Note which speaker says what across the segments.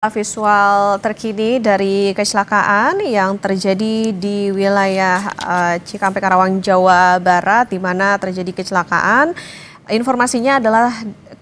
Speaker 1: Visual terkini dari kecelakaan yang terjadi di wilayah Cikampek, Karawang, Jawa Barat, di mana terjadi kecelakaan. Informasinya adalah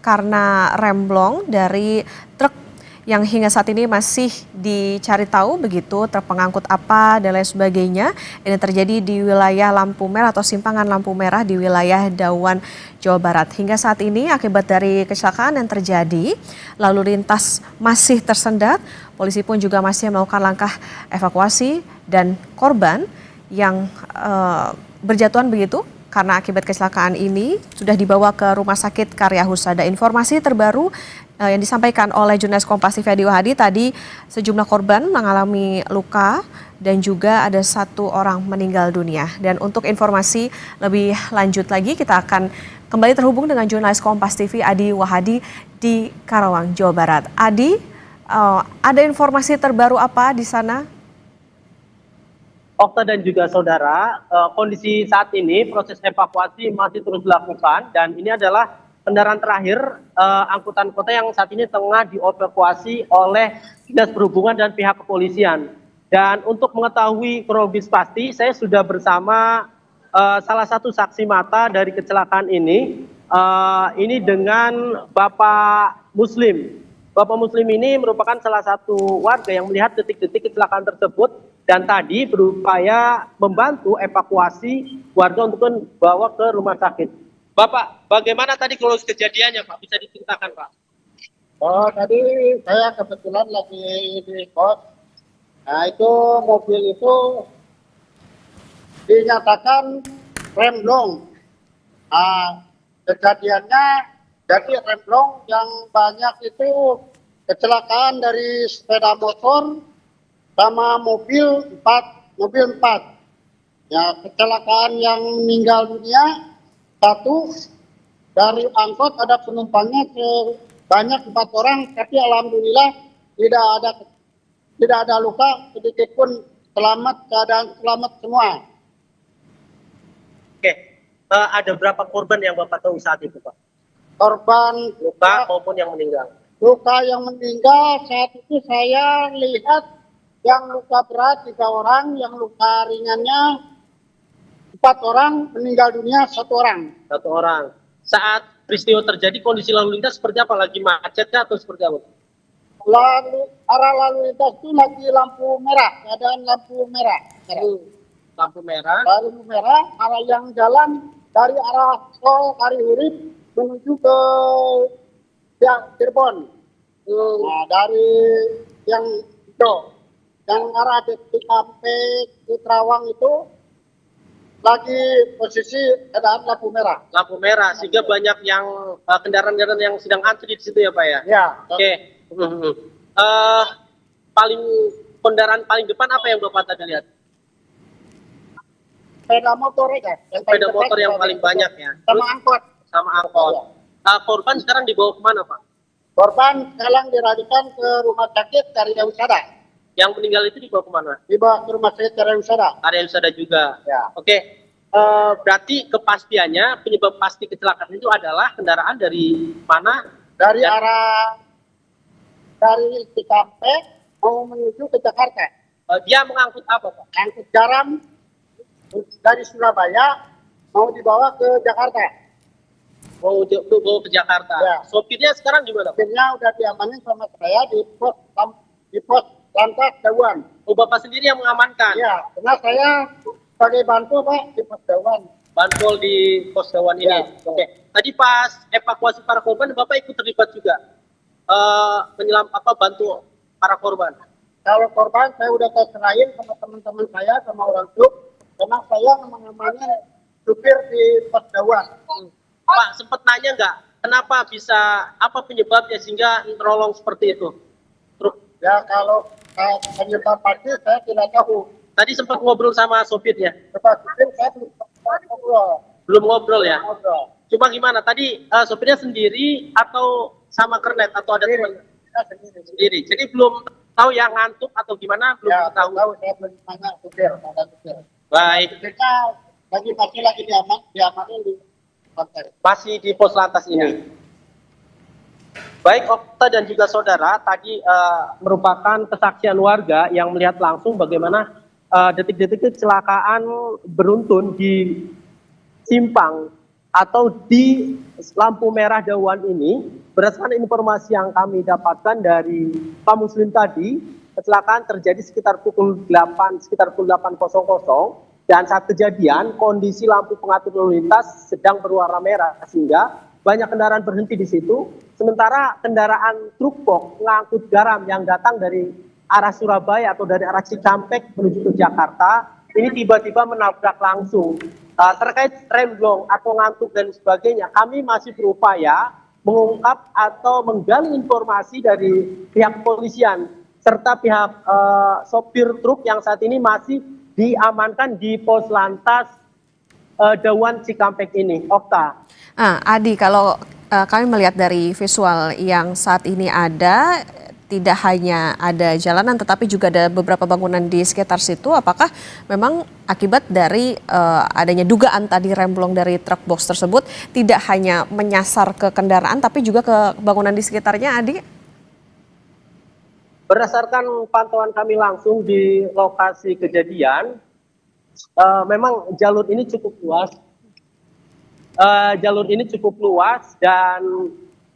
Speaker 1: karena remblong dari truk yang hingga saat ini masih dicari tahu begitu, truk pengangkut apa dan lain sebagainya. Ini terjadi di wilayah lampu merah atau simpangan lampu merah di wilayah Dawan, Jawa Barat. Hingga saat ini akibat dari kecelakaan yang terjadi, lalu lintas masih tersendat. Polisi pun juga masih melakukan langkah evakuasi dan korban yang berjatuhan begitu. Karena akibat kecelakaan ini sudah dibawa ke Rumah Sakit Karya Husada. Informasi terbaru yang disampaikan oleh jurnalis Kompas TV Adi Wahadi, tadi sejumlah korban mengalami luka dan juga ada 1 orang meninggal dunia. Dan untuk informasi lebih lanjut lagi, kita akan kembali terhubung dengan jurnalis Kompas TV Adi Wahadi di Karawang, Jawa Barat. Adi, ada informasi terbaru apa di sana?
Speaker 2: Okta dan juga saudara, kondisi saat ini proses evakuasi masih terus dilakukan dan ini adalah kendaraan terakhir angkutan kota yang saat ini tengah dievakuasi oleh Dinas Perhubungan dan pihak kepolisian. Dan untuk mengetahui kronologis pasti, saya sudah bersama salah satu saksi mata dari kecelakaan ini. Ini dengan Bapak Muslim. Bapak Muslim ini merupakan salah satu warga yang melihat detik-detik kecelakaan tersebut dan tadi berupaya membantu evakuasi warga untuk membawa ke rumah sakit. Bapak, bagaimana tadi kronologis kejadiannya, Pak? Bisa diceritakan, Pak?
Speaker 3: Oh, tadi saya kebetulan lagi di kos. Nah, itu mobil itu dinyatakan remblong. Nah, kejadiannya jadi remblong yang banyak itu kecelakaan dari sepeda motor sama mobil 4. Ya, kecelakaan yang meninggal dunia 1, dari angkot ada penumpangnya banyak 4 orang, tapi alhamdulillah tidak ada luka sedikit pun, keadaan selamat semua.
Speaker 2: Oke, ada berapa korban yang Bapak tahu saat itu, Pak?
Speaker 3: Korban
Speaker 2: Luka maupun yang meninggal?
Speaker 3: Luka yang meninggal saat itu saya lihat yang luka berat 3 orang, yang luka ringannya 4 orang, meninggal dunia 1 orang.
Speaker 2: 1 orang. Saat peristiwa terjadi kondisi lalu lintas seperti apa? Lagi macetnya atau seperti apa?
Speaker 3: Arah lalu lintas itu lagi lampu merah, keadaan lampu merah.
Speaker 2: Lampu merah.
Speaker 3: Lampu merah, arah yang jalan dari arah Tol Karihurip menuju ke Cirebon. Nah, dari yang arah Cikampek ke Karawang itu lagi posisi keadaan lampu merah.
Speaker 2: Lampu merah, sehingga banyak yang kendaraan-kendaraan yang sedang antri di situ ya, Pak ya?
Speaker 3: Ya.
Speaker 2: Oke. Kendaraan paling depan apa yang Bapak tadi lihat?
Speaker 3: Sepeda motor aja.
Speaker 2: Sepeda motor yang paling banyak ya?
Speaker 3: Sama angkot.
Speaker 2: Sama angkot. Korban sekarang dibawa kemana, Pak?
Speaker 3: Korban sekarang diradikan ke Rumah Sakit Karya Husada.
Speaker 2: Yang meninggal itu dibawa kemana?
Speaker 3: Dibawa ke Rumah Sakit Karya Husada.
Speaker 2: Karya Husada juga.
Speaker 3: Ya.
Speaker 2: Oke. Berarti kepastiannya penyebab pasti kecelakaan itu adalah kendaraan dari mana?
Speaker 3: Dari Cikampek mau menuju ke Jakarta.
Speaker 2: Dia mengangkut apa, Pak?
Speaker 3: Angkut garam dari Surabaya mau dibawa ke Jakarta.
Speaker 2: Mau bawa ke Jakarta.
Speaker 3: Ya.
Speaker 2: Sopirnya sekarang gimana, Pak?
Speaker 3: Sopirnya udah diamanin sama saya di pos lantas Dawan.
Speaker 2: Oh, Bapak sendiri yang mengamankan?
Speaker 3: Iya, karena saya sebagai bantu, Pak, di pos Dawan.
Speaker 2: Bantu di pos Dawan ini?
Speaker 3: Ya.
Speaker 2: Oke. Tadi pas evakuasi para korban, Bapak ikut terlibat juga? Bantu para korban?
Speaker 3: Kalau korban saya udah serahin sama teman-teman saya, sama orang truk, karena saya mengamani supir di pos Dawan.
Speaker 2: Pak, sempat nanya nggak, kenapa bisa, apa penyebabnya sehingga terolong seperti itu? Truk.
Speaker 3: Ya, kalau penyebab pasti saya tidak tahu.
Speaker 2: Tadi sempat ngobrol sama sopirnya?
Speaker 3: Sebab supir saya belum ngobrol.
Speaker 2: Belum ngobrol ya?
Speaker 3: Ngobrol.
Speaker 2: Cuma gimana, tadi sopirnya sendiri atau sama kernet atau ada teman? Sendiri. Jadi belum tahu ya ngantuk atau gimana? Belum
Speaker 3: Ya,
Speaker 2: tahu.
Speaker 3: saya belum tanya supir, ada supir.
Speaker 2: Baik.
Speaker 3: Supirnya lagi diamanin di pantai.
Speaker 2: Masih di pos lantas ini.
Speaker 3: Ya.
Speaker 2: Baik Okta dan juga saudara, tadi merupakan kesaksian warga yang melihat langsung bagaimana detik-detik kecelakaan beruntun di simpang atau di lampu merah Dawan ini. Berdasarkan informasi yang kami dapatkan dari Pak Muslim tadi, kecelakaan terjadi sekitar pukul 8.00 dan saat kejadian kondisi lampu pengatur lalu lintas sedang berwarna merah sehingga banyak kendaraan berhenti di situ. Sementara kendaraan truk box pengangkut garam yang datang dari arah Surabaya atau dari arah Cikampek menuju ke Jakarta ini tiba-tiba menabrak langsung. Terkait remblong atau ngantuk dan sebagainya, kami masih berupaya mengungkap atau menggali informasi dari pihak kepolisian serta pihak sopir truk yang saat ini masih diamankan di pos lantas Dawan Cikampek ini. Okta.
Speaker 1: Adi, kalau kami melihat dari visual yang saat ini ada, tidak hanya ada jalanan tetapi juga ada beberapa bangunan di sekitar situ. Apakah memang akibat dari adanya dugaan tadi remblong dari truk box tersebut tidak hanya menyasar ke kendaraan tapi juga ke bangunan di sekitarnya, Adi?
Speaker 2: Berdasarkan pantauan kami langsung di lokasi kejadian, memang jalur ini cukup luas. Jalur ini cukup luas dan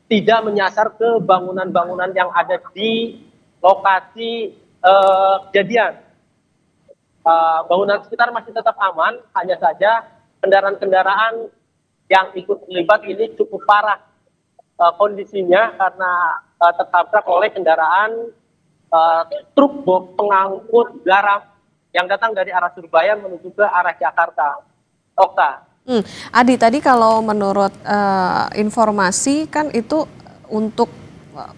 Speaker 2: tidak menyasar ke bangunan-bangunan yang ada di lokasi kejadian. Bangunan sekitar masih tetap aman, hanya saja kendaraan-kendaraan yang ikut terlibat ini cukup parah kondisinya karena tertabrak oleh kendaraan truk box pengangkut garam yang datang dari arah Surabaya menuju ke arah Jakarta. Okta.
Speaker 1: Adi, tadi kalau menurut informasi kan itu untuk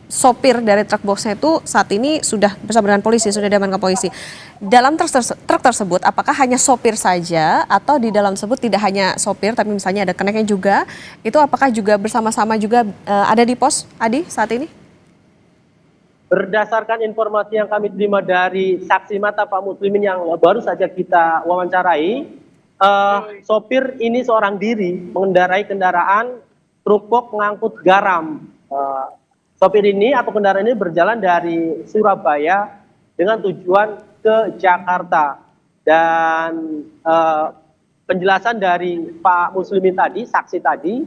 Speaker 1: sopir dari truk boxnya itu saat ini sudah bersama dengan polisi, sudah diamankan polisi. Dalam truk tersebut, apakah hanya sopir saja atau di dalam tersebut tidak hanya sopir, tapi misalnya ada keneknya juga, itu apakah juga bersama-sama juga ada di pos, Adi, saat ini?
Speaker 2: Berdasarkan informasi yang kami terima dari saksi mata Pak Muslimin yang baru saja kita wawancarai, sopir ini seorang diri mengendarai kendaraan truk box pengangkut garam. Sopir ini atau kendaraan ini berjalan dari Surabaya dengan tujuan ke Jakarta. Dan penjelasan dari Pak Muslimin tadi, saksi tadi,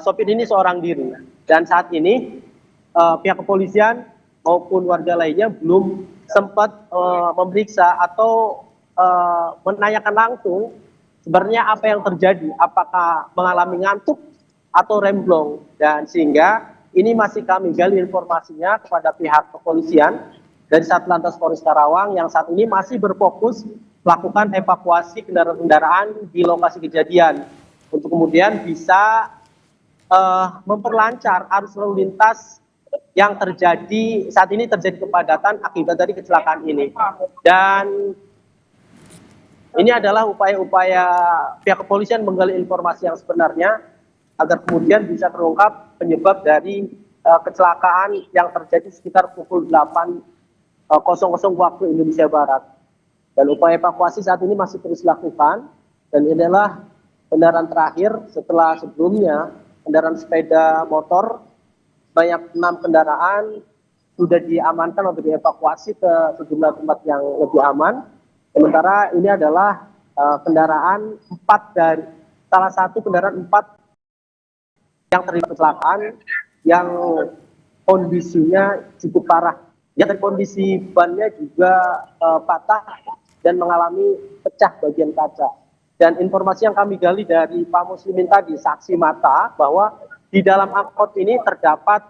Speaker 2: sopir ini seorang diri. Dan saat ini pihak kepolisian maupun warga lainnya belum sempat memeriksa atau menanyakan langsung sebenarnya apa yang terjadi, apakah mengalami ngantuk atau remblong, dan sehingga ini masih kami gali informasinya kepada pihak kepolisian dari Satlantas Polres Karawang yang saat ini masih berfokus melakukan evakuasi kendaraan-kendaraan di lokasi kejadian untuk kemudian bisa memperlancar arus lalu lintas yang terjadi saat ini terjadi kepadatan akibat dari kecelakaan ini. Dan ini adalah upaya-upaya pihak kepolisian menggali informasi yang sebenarnya agar kemudian bisa terungkap penyebab dari kecelakaan yang terjadi sekitar pukul 8.00 waktu Indonesia Barat. Dan upaya evakuasi saat ini masih terus dilakukan dan ini adalah kendaraan terakhir setelah sebelumnya kendaraan sepeda motor banyak 6 kendaraan sudah diamankan untuk dievakuasi ke sejumlah tempat yang lebih aman. Sementara ini adalah kendaraan 4 dari salah satu kendaraan 4 yang terlibat kecelakaan yang kondisinya cukup parah. Ya, dan kondisi bannya juga patah dan mengalami pecah bagian kaca. Dan informasi yang kami gali dari Pak Muslimin tadi, saksi mata, bahwa di dalam angkot ini terdapat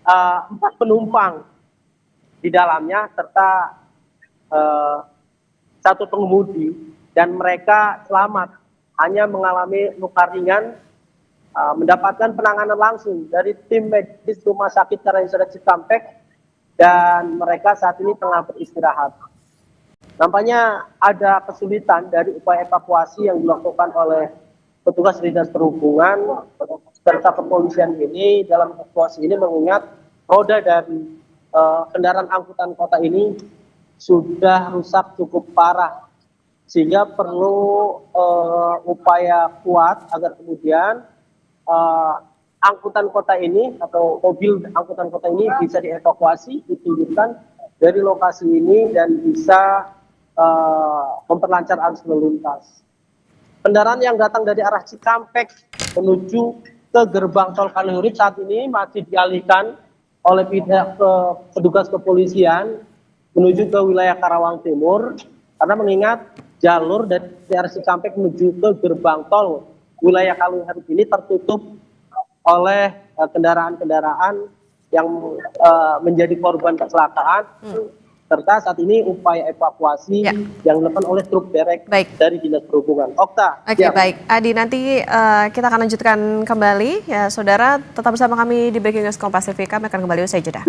Speaker 2: 4 penumpang di dalamnya serta 1 pengemudi, dan mereka selamat, hanya mengalami luka ringan, mendapatkan penanganan langsung dari tim medis Rumah Sakit Karawang Cikampek, dan mereka saat ini tengah beristirahat. Nampaknya ada kesulitan dari upaya evakuasi yang dilakukan oleh petugas Dinas Perhubungan serta kepolisian ini dalam evakuasi ini, mengingat roda dari kendaraan angkutan kota ini sudah rusak cukup parah, sehingga perlu upaya kuat agar kemudian angkutan kota ini atau mobil angkutan kota ini bisa dievakuasi, ditunjukkan dari lokasi ini dan bisa memperlancar arus lalu lintas. Kendaraan yang datang dari arah Cikampek menuju ke gerbang tol Kaliurip saat ini masih dialihkan oleh pihak petugas kepolisian menuju ke wilayah Karawang Timur, karena mengingat jalur dari arah Cikampek menuju ke gerbang tol wilayah Kaliurip ini tertutup oleh kendaraan-kendaraan yang menjadi korban kecelakaan, serta saat ini upaya evakuasi yang dilakukan oleh truk derek dari Dinas Perhubungan. Okta.
Speaker 1: Oke, baik. Adi, nanti kita akan lanjutkan kembali. Ya, saudara, tetap bersama kami di Breaking News Kompas TV. Kami akan kembali usai jeda.